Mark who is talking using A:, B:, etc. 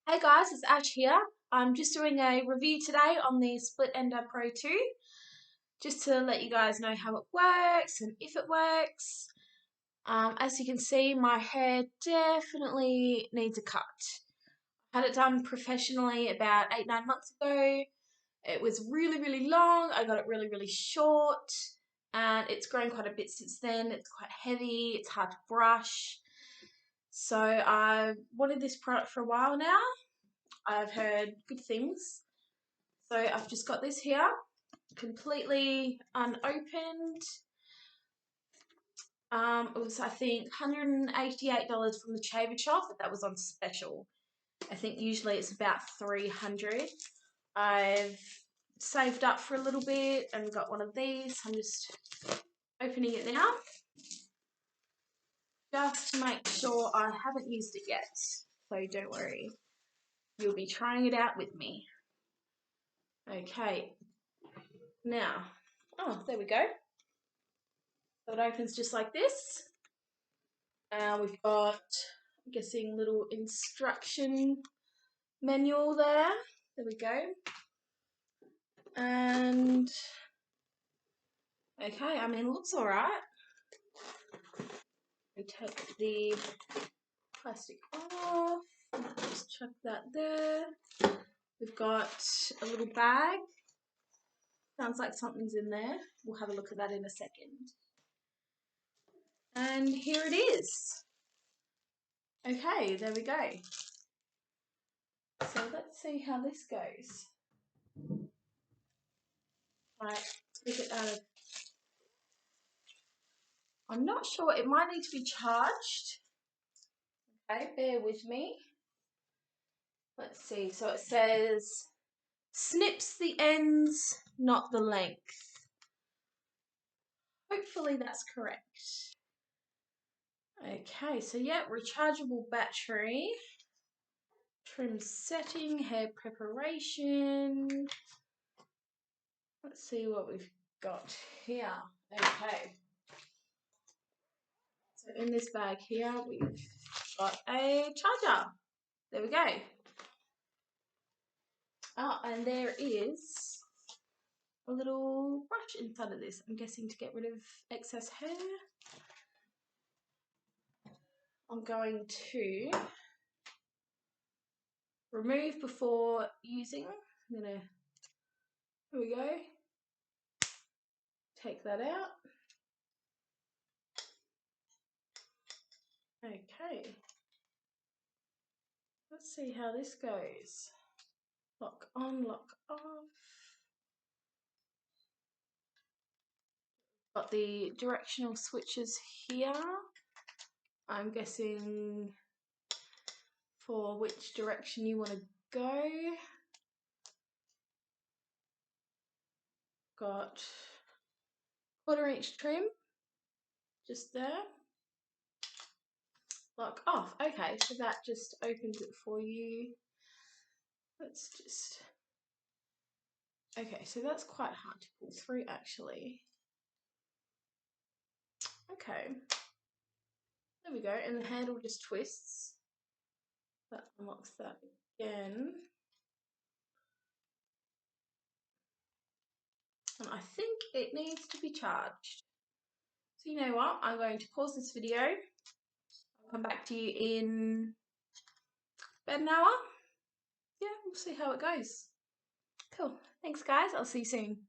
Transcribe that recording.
A: Hey guys, it's Ash here. I'm just doing a review today on the Split Ender Pro 2, just to let you guys know how it works and if it works. As you can see, my hair definitely needs a cut. I had it done professionally about 8-9 months ago. It was really long. I got it really short, and it's grown quite a bit since then. It's quite heavy, it's hard to brush. So I wanted this product for a while now. I've heard good things. So I've just got this here, completely unopened. It was, I think, $188 from the Shaver Shop, but that was on special. I think usually it's about $300. I've saved up for a little bit and got one of these. I'm just opening it now, just to make sure. I haven't used it yet, so don't worry. You'll be trying it out with me. Okay, now, oh, there we go. So it opens just like this. We've got, I'm guessing, little instruction manual there. There we go. And okay, I mean, it looks alright. We take the plastic off, just chuck that there. We've got a little bag. Sounds like something's in there. We'll have a look at that in a second. And here it is. Okay, there we go. So let's see how this goes. Right, take it out of. I'm not sure, it might need to be charged. Okay, bear with me. Let's see, so it says snips the ends, not the length. Hopefully that's correct. Okay, so yeah, rechargeable battery, trim setting, hair preparation. Let's see what we've got here. Okay. So in this bag here, we've got a charger. There we go. Oh, and there is a little brush inside of this. I'm guessing to get rid of excess hair. I'm going to remove before using. I'm gonna, here we go. Take that out. Okay. Let's see how this goes. Lock on, lock off. Got the directional switches here. I'm guessing for which direction you want to go. Got 1/4 inch trim just there. Lock off. Okay, so that just opens it for you. Let's just. Okay, so that's quite hard to pull through actually. Okay. There we go, and the handle just twists. That unlocks that again. And I think it needs to be charged. So you know what? I'm going to pause this video. I'll come back to you in about an hour. Yeah, we'll see how it goes. Cool. Thanks guys. I'll see you soon.